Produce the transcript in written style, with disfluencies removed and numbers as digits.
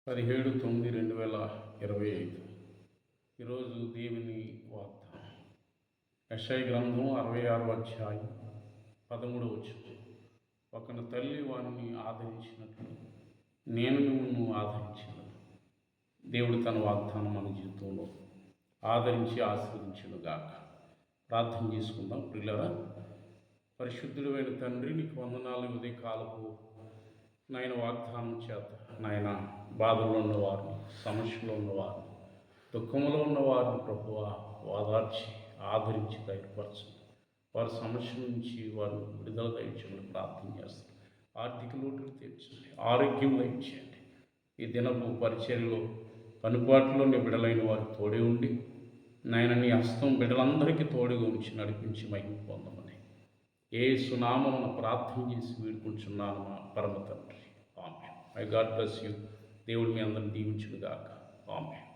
17/9/2025 ఈరోజు దేవుని వాగ్దానం. యెషయా గ్రంథం 66వ అధ్యాయం 13వ వచనం. ఒకని తల్లి వానిని ఆదరించినట్లు నేను నిన్ను ఆదరించను. దేవుడు తన వాగ్దానం మన జీవితంలో ఆదరించి ఆశీర్వదించును గాక. ప్రార్థన చేసుకుందాం. ప్రియులారా, పరిశుద్ధుడైన తండ్రి, నీకు వందనాలు. ఉదయ కాలపు నాయన వాగ్దానం చేత నాయన బాధలో ఉన్నవారిని, సమస్యలో ఉన్నవారిని, దుఃఖంలో ఉన్నవారిని ప్రభువా ఓదార్చి ఆదరించి ధైర్యపరచండి. వారి సమస్య నుంచి వారిని విడుదల దయచేయమని ప్రార్థన చేస్తాం. ఆర్థిక లోటులు తీర్చండి, ఆరోగ్యం దయచేయండి. ఈ దినపు పరిచర్యలో పనిపాట్లో నీ బిడలైన వారికి తోడే ఉండి నాయన నీ హస్తం బిడ్డలందరికీ తోడుగా ఉంచి నడిపించి మహిమ పొందమని యేసు నామమున ప్రార్థన చేసి వేడుకుంటున్నాను మా పరమ తండ్రి. Amen. My God bless you. దేవుడు మీ అందరిని దీవించును గాక. ఆమేన్.